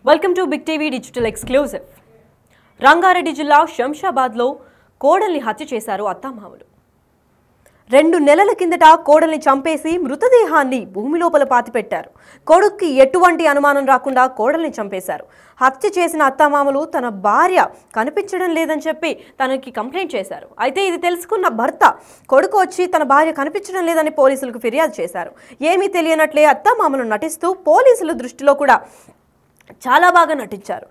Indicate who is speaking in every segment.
Speaker 1: Welcome to big TV digital exclusive. Rangareddy జిల్లా శంషాబాద్లో కోడల్ని హత్య చేశారు అత్తామామలు. 2 నెలల కిందట కోడల్ని చంపేసి మృతదేహాన్ని భూమి లోపల పాతిపెట్టారు. కొడుక్కి ఎటువంటి అనుమానం రాకుండా కోడల్ని చంపేశారు. హత్య చేసిన అత్తామామలు తన భార్య కనిపించడం లేదని చెప్పి తనకి కంప్లైంట్ చేశారు. అయితే ఇది తెలుసుకున్న భర్త కొడుకు వచ్చి తన భార్య కనిపించడం లేదని పోలీసులకు ఫిర్యాదు చేశారు. ఏమీ తెలియనట్లే అత్తామామలు నటిస్తూ పోలీసుల దృష్టిలో కూడా చాలా బాగా నటించారు.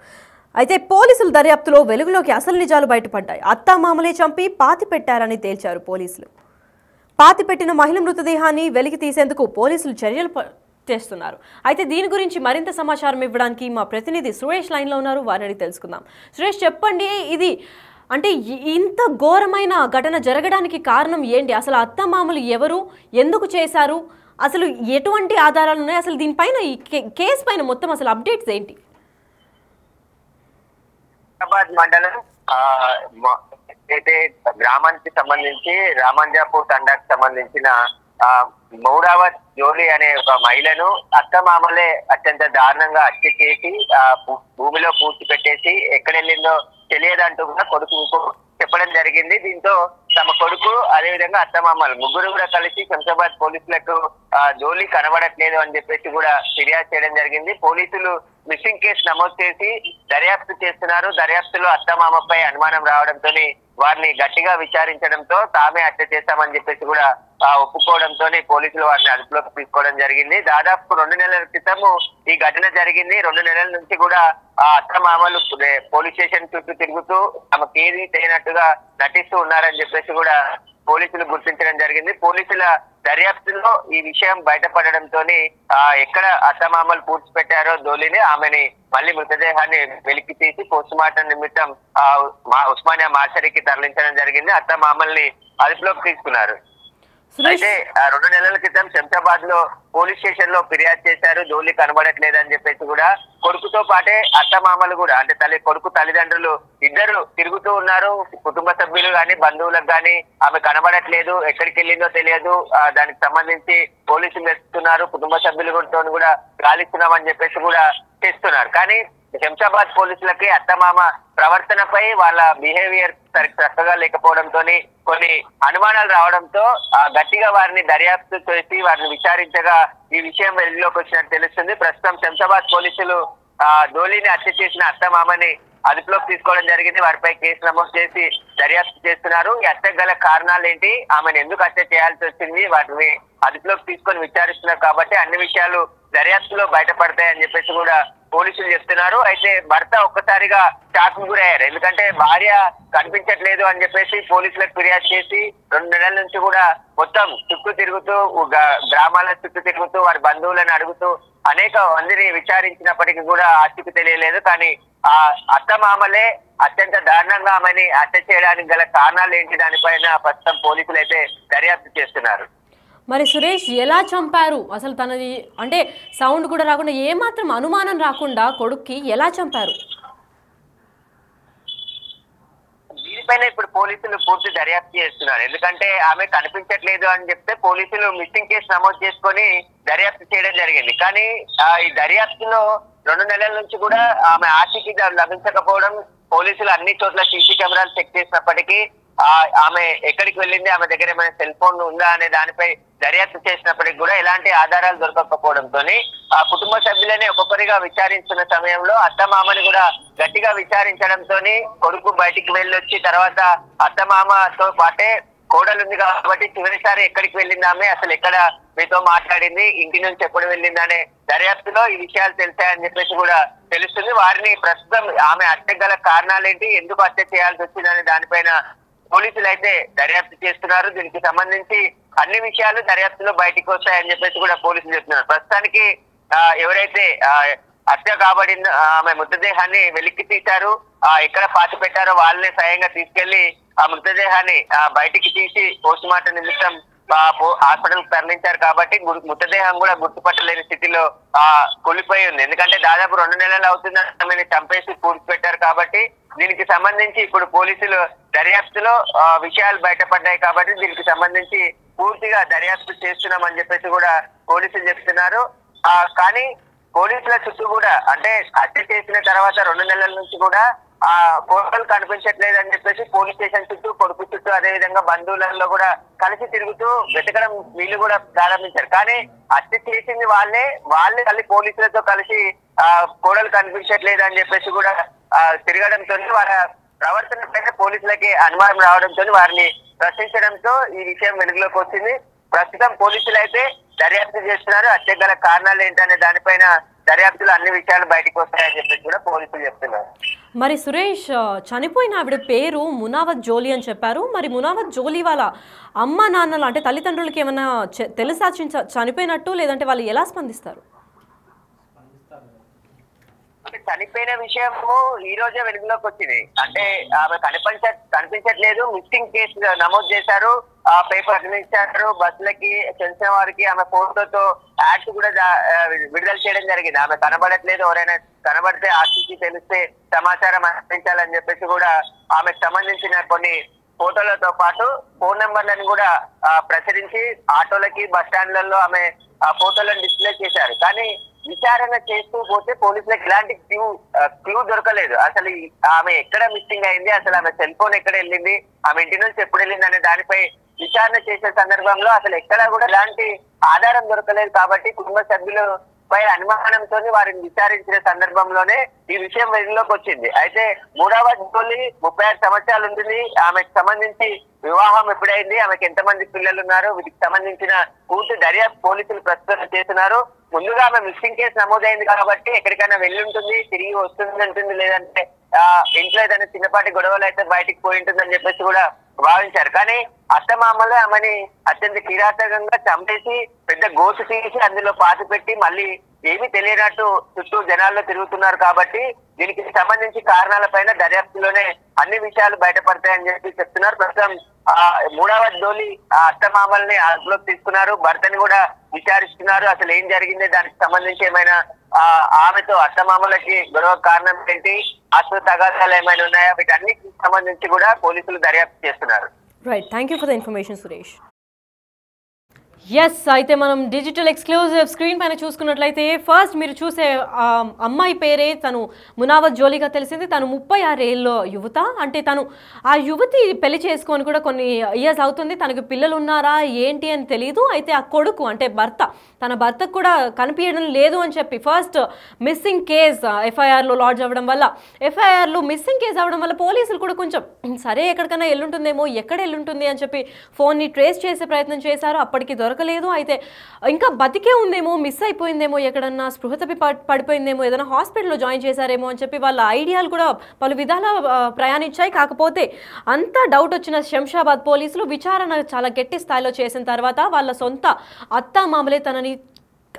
Speaker 1: అయితే పోలీసుల దర్యాప్తులో వెలుగులోకి అసలు నిజాలు బయటపడ్డాయి. అత్తామామలే చంపి పాతి పెట్టారని తేల్చారు పోలీసులు. పాతి పెట్టిన మహిళ మృతదేహాన్ని వెలికి తీసేందుకు పోలీసులు చర్యలు చేస్తున్నారు. అయితే దీని గురించి మరింత సమాచారం ఇవ్వడానికి మా ప్రతినిధి సురేష్ లైన్లో ఉన్నారు. వారిని తెలుసుకుందాం. సురేష్, చెప్పండి, ఇది అంటే ఇంత ఘోరమైన ఘటన జరగడానికి కారణం ఏంటి? అసలు అత్తమామలు ఎవరు, ఎందుకు చేశారు, అసలు ఎటువంటి ఆధారాలు ఉన్నాయి, అసలు దీనిపైన ఈ కేసు పైన మొత్తం అసలు అప్డేట్స్ ఏంటి?
Speaker 2: మండలం అయితే గ్రామానికి సంబంధించి రామంజాపూర్ తండాకు సంబంధించిన 3వ జోలి అనే ఒక మహిళను అత్తమామలే అత్యంత దారుణంగా హత్య చేసి భూమిలో పూడ్చి పెట్టేసి ఎక్కడెళ్ళిందో తెలియదంటూ కూడా కొడుకు చెప్పడం జరిగింది. దీంతో తమ కొడుకు అదేవిధంగా అత్తమామలు ముగ్గురు కూడా కలిసి శంషాబాద్ పోలీసులకు జోలి కనబడట్లేదు అని చెప్పేసి కూడా ఫిర్యాదు చేయడం జరిగింది. పోలీసులు మిస్సింగ్ కేసు నమోదు చేసి దర్యాప్తు చేస్తున్నారు. దర్యాప్తులో అత్తమామపై అనుమానం రావడంతో వారిని గట్టిగా విచారించడంతో తామే హత్య చేశామని చెప్పేసి కూడా ఒప్పుకోవడంతో పోలీసులు వారిని అదుపులోకి తీసుకోవడం జరిగింది. దాదాపు 2 నెలల క్రితము ఈ ఘటన జరిగింది. 2 నెలల నుంచి కూడా ఆ అత్తమామలు పోలీస్ స్టేషన్ చుట్టూ తిరుగుతూ తమకేది తెలియనట్టుగా నటిస్తూ ఉన్నారని చెప్పేసి కూడా పోలీసులు గుర్తించడం జరిగింది. పోలీసుల దర్యాప్తులో ఈ విషయం బయటపడడంతో ఎక్కడ అత్తమామలు పూడ్చిపెట్టారో దోలిని ఆమెని మళ్ళీ మృతదేహాన్ని వెలికి తీసి పోస్ట్ మార్టం నిమిత్తం ఉస్మానియా మార్చరీకి తరలించడం జరిగింది. అత్తమామల్ని అదుపులోకి తీసుకున్నారు. అయితే 2 నెలల క్రితం శంషాబాద్ లో పోలీస్ స్టేషన్ లో ఫిర్యాదు చేశారు, జోలి కనబడట్లేదని చెప్పేసి కూడా. కొడుకుతో పాటే అత్తమామలు కూడా అంటే కొడుకు తల్లిదండ్రులు ఇద్దరు తిరుగుతూ ఉన్నారు. కుటుంబ సభ్యులు గాని బంధువులకు గాని ఆమె కనబడట్లేదు, ఎక్కడికి వెళ్ళిందో తెలియదు. దానికి సంబంధించి పోలీసులు వెతుకుతున్నారు, కుటుంబ సభ్యులతో కూడా గాలిస్తున్నామని చెప్పేసి కూడా చేస్తున్నారు. కానీ శంషాబాద్ పోలీసులకి అత్తమామ ప్రవర్తనపై వాళ్ళ బిహేవియర్ చక్కగా లేకపోవడంతో కొన్ని అనుమానాలు రావడంతో గట్టిగా వారిని దర్యాప్తు చేసి వారిని విచారించగా ఈ విషయం వెలుగులోకి వచ్చినట్టు తెలుస్తుంది. ప్రస్తుతం శంషాబాద్ పోలీసులు డోలీని హత్య చేసిన అత్తమామని అదుపులోకి తీసుకోవడం జరిగింది. వారిపై కేసు నమోదు చేసి దర్యాప్తు చేస్తున్నారు. ఈ హత్యకు గల కారణాలు ఏంటి, ఆమెను ఎందుకు హత్య చేయాల్సి వచ్చింది, వాటిని అదుపులోకి తీసుకొని విచారిస్తున్నారు. కాబట్టి అన్ని విషయాలు దర్యాప్తులో బయటపడతాయని చెప్పేసి కూడా పోలీసులు చెప్తున్నారు. అయితే భర్త ఒక్కసారిగా షాక్ గురయ్యారు. ఎందుకంటే భార్య కనిపించట్లేదు అని చెప్పేసి పోలీసులకు ఫిర్యాదు చేసి 2 నెలల నుంచి కూడా మొత్తం చుట్టూ తిరుగుతూ గ్రామాల చుట్టూ తిరుగుతూ వారి బంధువులను అడుగుతూ అనేక మందిని విచారించినప్పటికీ కూడా ఆచూకీ తెలియలేదు. కానీ ఆ అత్తమామలే అత్యంత దారుణంగా ఆమెని హత్య చేయడానికి గల కారణాలు ఏంటి దానిపైన ప్రస్తుతం పోలీసులు అయితే దర్యాప్తు చేస్తున్నారు.
Speaker 1: మరి సురేష్, ఎలా చంపారు అసలు? తనది అంటే సౌండ్ కూడా రాకుండా ఏమాత్రం అనుమానం రాకుండా కొడుక్కి ఎలా చంపారు?
Speaker 2: దీనిపైన ఇప్పుడు పోలీసులు పూర్తి దర్యాప్తు చేస్తున్నారు. ఎందుకంటే ఆమె కనిపించట్లేదు అని చెప్తే పోలీసులు మిస్సింగ్ కేసు నమోదు చేసుకొని దర్యాప్తు చేయడం జరిగింది. కానీ ఈ దర్యాప్తులో 2 నెలల నుంచి కూడా ఆమె ఆచూకీ లభించకపోవడం, పోలీసులు అన్ని చోట్ల సీసీ కెమెరాలు చెక్ చేసినప్పటికీ ఆమె ఎక్కడికి వెళ్ళింది, ఆమె దగ్గర ఏమైనా సెల్ ఫోన్ ఉందా అనే దానిపై దర్యాప్తు చేసినప్పటికీ కూడా ఎలాంటి ఆధారాలు దొరకకపోవడంతో ఆ కుటుంబ సభ్యులని ఒక్కొక్కరిగా విచారిస్తున్న సమయంలో అత్తమామని కూడా గట్టిగా విచారించడంతో కొడుకు బయటికి వెళ్ళొచ్చి తర్వాత అత్తమామతో పాటే కోడలు ఉంది కాబట్టి చివరిసారి ఎక్కడికి వెళ్ళింది ఆమె, అసలు ఎక్కడ మీతో మాట్లాడింది, ఇంటి నుంచి ఎప్పుడు వెళ్ళింది అనే దర్యాప్తులో ఈ విషయాలు తెలిసాయని చెప్పేసి కూడా తెలుస్తుంది. వారిని ప్రస్తుతం ఆమె హత్యకు గల కారణాలేంటి, ఎందుకు హత్య చేయాల్సి వచ్చిందనే దానిపైన పోలీసులు అయితే దర్యాప్తు చేస్తున్నారు. దీనికి సంబంధించి అన్ని విషయాలు దర్యాప్తులో బయటకు వస్తాయని చెప్పేసి కూడా పోలీసులు చెప్తున్నారు. ప్రస్తుతానికి ఎవరైతే హత్య కాబడిన ఆమె మృతదేహాన్ని వెలికి తీశారు, ఎక్కడ పాతి పెట్టారో వాళ్ళని స్వయంగా తీసుకెళ్లి ఆ మృతదేహాన్ని బయటికి తీసి పోస్ట్ మార్టం నిమిత్తం హాస్పిటల్ తరలించారు. కాబట్టి మృతదేహం కూడా గుర్తుపట్టలేని స్థితిలో కూలిపోయి ఉంది. ఎందుకంటే దాదాపు 2 నెలలు అవుతుంది ఆమెను చంపేసి పూడ్చిపెట్టారు. కాబట్టి దీనికి సంబంధించి ఇప్పుడు పోలీసులు దర్యాప్తులో విషయాలు బయటపడ్డాయి. కాబట్టి దీనికి సంబంధించి పూర్తిగా దర్యాప్తు చేస్తున్నామని చెప్పేసి కూడా పోలీసులు చెప్తున్నారు. కానీ పోలీసుల చుట్టూ కూడా అంటే హత్య చేసిన తర్వాత 2 నెలల నుంచి కూడా ఆ ఫోటోలు కనిపించట్లేదు అని చెప్పేసి పోలీస్ స్టేషన్ చుట్టూ, కొడుకు చుట్టూ, అదే విధంగా బంధువులలో కూడా కలిసి తిరుగుతూ వెతకడం వీళ్ళు కూడా ప్రారంభించారు. కానీ హత్య చేసింది వాళ్ళే మళ్ళీ పోలీసులతో కలిసి కోడలు కనిపించట్లేదు అని చెప్పేసి కూడా తిరగడంతో వారి ప్రవర్తన పైన పోలీసులకి అనుమానం రావడంతో వారిని ప్రశ్నించడంతో ఈ విషయం వెలుగులోకి వచ్చింది. ప్రస్తుతం పోలీసులు అయితే దర్యాప్తు చేస్తున్నారు. హత్యకు గల కారణాలు ఏంటనే దానిపైన దర్యాప్తులో అన్ని విషయాలు బయటకు వస్తాయని చెప్పేసి కూడా పోలీసులు చెప్తున్నారు.
Speaker 1: మరి సురేష్, చనిపోయిన ఆవిడ పేరు మునావత్ జోలి అని చెప్పారు. మరి మునావత్ జోలి వాళ్ళ అమ్మ నాన్నలు అంటే తల్లిదండ్రులకి ఏమైనా తెలుసా చనిపోయినట్టు, లేదంటే వాళ్ళు ఎలా స్పందిస్తారు?
Speaker 2: అంటే చనిపోయిన విషయము ఈ రోజే వెలుగులోకి వచ్చింది. అంటే ఆమె కనిపించట్లేదు, మిస్సింగ్ కేసు నమోదు చేశారు, పేపర్ అందించారు, బస్సులకి తెలిసిన వారికి ఆమె ఫోటోతో యాడ్స్ కూడా విడుదల చేయడం జరిగింది. ఆమె కనబడట్లేదు, ఎవరైనా కనబడితే ఆర్టీసీ తెలిస్తే సమాచారం అందించాలని చెప్పేసి కూడా ఆమెకు సంబంధించిన కొన్ని ఫోటోలతో పాటు ఫోన్ నెంబర్లను కూడా ప్రచురించి ఆటోలకి బస్ స్టాండ్లలో ఆమె ఫోటోలను డిస్ప్లే చేశారు. కానీ విచారణ చేస్తూ పోతే పోలీసులకు ఇలాంటి క్లూ దొరకలేదు. అసలు ఆమె ఎక్కడ మిస్సింగ్ అయింది, అసలు ఆమె సెల్ ఫోన్ ఎక్కడ వెళ్ళింది, ఆమె ఇంటి నుంచి ఎప్పుడు వెళ్ళింది అనే దానిపై విచారణ చేసే సందర్భంలో అసలు ఎక్కడా కూడా ఎలాంటి ఆధారం దొరకలేదు. కాబట్టి కుటుంబ సభ్యులు పై అనుమానంతో వారిని విచారించిన సందర్భంలోనే ఈ విషయం వెలుగులోకి వచ్చింది. అయితే మునావత్ జోలి 36 సంవత్సరాలు ఉంటుంది. ఆమెకు సంబంధించి వివాహం ఎప్పుడైంది, ఆమెకు ఎంతమంది పిల్లలు ఉన్నారు, వీటికి సంబంధించిన పూర్తి దర్యాప్తు పోలీసులు ప్రస్తుతం చేస్తున్నారు. ముందుగా ఆమె మిస్సింగ్ కేసు నమోదైంది కాబట్టి ఎక్కడికైనా వెళ్ళి ఉంటుంది, తిరిగి వస్తుంది ఉంటుంది, లేదంటే ఇంట్లో ఏదైనా చిన్నపాటి గొడవలు అయితే బయటికి పోయి ఉంటుందని చెప్పేసి కూడా భావించారు. కానీ అత్తమామలే ఆమెని అత్యంత కిరాతకంగా చంపేసి పెద్ద గోసు తీసి అందులో పాతి పెట్టి మళ్ళీ ఏమీ తెలియనట్టు చుట్టూ జనాల్లో తిరుగుతున్నారు. కాబట్టి దీనికి సంబంధించి కారణాలపైన దర్యాప్తులోనే అన్ని విషయాలు బయటపడతాయని చెప్పి చెప్తున్నారు. ప్రస్తుతం మునావత్ జోలి అత్తమామల్ని అదుపులోకి తీసుకున్నారు, భర్తని కూడా విచారిస్తున్నారు. అసలు ఏం జరిగింది, దానికి సంబంధించి ఏమైనా ఆమెతో అత్తమామలకి గొడవ కారణం ఏంటి, అసలు తగాదాలు ఏమైనా ఉన్నాయా, వీటన్నిటికి సంబంధించి కూడా పోలీసులు దర్యాప్తు చేస్తున్నారు.
Speaker 1: Right, thank you for the information Suresh. Yes, అయితే మనం డిజిటల్ ఎక్స్క్లూజివ్ స్క్రీన్ పైన చూసుకున్నట్లయితే ఫస్ట్ మీరు చూసే అమ్మాయి పేరే తను మునావత్ జోలిగా తెలిసింది. తను 36 ఏళ్ళ యువత. అంటే తను ఆ యువతి పెళ్లి చేసుకొని కూడా కొన్ని ఇయర్స్ అవుతుంది. తనకు పిల్లలు ఉన్నారా ఏంటి అని తెలియదు. అయితే ఆ కొడుకు అంటే తన భర్తకు కూడా కనిపించడం లేదు అని చెప్పి ఫస్ట్ మిస్సింగ్ కేస్ ఎఫ్ఐఆర్లో లాడ్జ్ అవ్వడం వల్ల, ఎఫ్ఐఆర్లో మిస్సింగ్ కేసు అవ్వడం వల్ల పోలీసులు కూడా కొంచెం సరే ఎక్కడికైనా వెళ్ళుంటుందేమో, ఎక్కడ వెళ్ళుంటుంది అని చెప్పి ఫోన్ని ట్రేస్ చేసే ప్రయత్నం చేశారు. అప్పటికి దొరకలేదు. అయితే ఇంకా బతికే ఉందేమో, మిస్ అయిపోయిందేమో, ఎక్కడన్నా స్పృహ తప్పి పడిపోయిందేమో, ఏదైనా హాస్పిటల్లో జాయిన్ చేశారేమో అని చెప్పి వాళ్ళ ఐడియాలు కూడా పలు విధాల ప్రయాణించాయి. కాకపోతే అంత డౌట్ వచ్చిన శంషాబాద్ పోలీసులు విచారణ చాలా గట్టి స్థాయిలో చేసిన తర్వాత వాళ్ళ సొంత అత్తామామలే తనని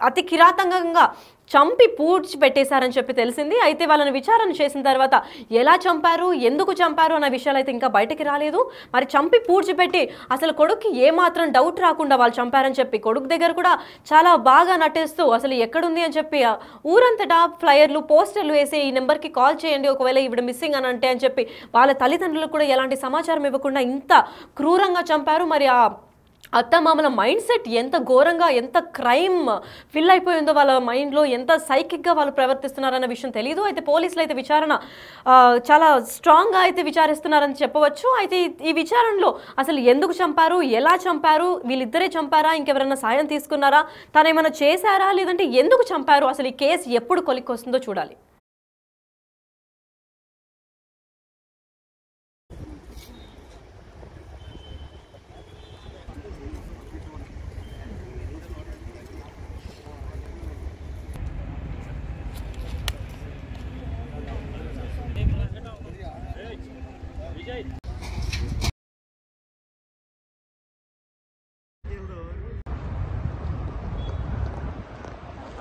Speaker 1: అతి కిరాతకంగా చంపి పూడ్చి పెట్టేశారని చెప్పి తెలిసింది. అయితే వాళ్ళని విచారణ చేసిన తర్వాత ఎలా చంపారు, ఎందుకు చంపారు అన్న విషయాలు అయితే ఇంకా బయటకి రాలేదు. మరి చంపి పూడ్చిపెట్టి అసలు కొడుక్కి ఏమాత్రం డౌట్ రాకుండా వాళ్ళు చంపారని చెప్పి కొడుకు దగ్గర కూడా చాలా బాగా నటిస్తూ అసలు ఎక్కడుంది అని చెప్పి ఊరంతటా ఫ్లయర్లు, పోస్టర్లు వేసి ఈ నెంబర్కి కాల్ చేయండి ఒకవేళ ఈవిడ మిస్సింగ్ అని అంటే అని చెప్పి వాళ్ళ తల్లిదండ్రులకు కూడా ఎలాంటి సమాచారం ఇవ్వకుండా ఇంత క్రూరంగా చంపారు. మరి ఆ అత్తమామల మైండ్ సెట్ ఎంత ఘోరంగా, ఎంత క్రైమ్ ఫిల్ అయిపోయిందో వాళ్ళ మైండ్లో, ఎంత సైకిక్గా వాళ్ళు ప్రవర్తిస్తున్నారన్న విషయం తెలియదు. అయితే పోలీసులు అయితే విచారణ చాలా స్ట్రాంగ్గా అయితే విచారిస్తున్నారని చెప్పవచ్చు. అయితే ఈ విచారణలో అసలు ఎందుకు చంపారు, ఎలా చంపారు, వీళ్ళిద్దరే చంపారా, ఇంకెవరైనా సాయం తీసుకున్నారా, తను ఏమైనా చేశారా, లేదంటే ఎందుకు చంపారు, అసలు ఈ కేసు ఎప్పుడు కొలిక్కి వస్తుందో చూడాలి.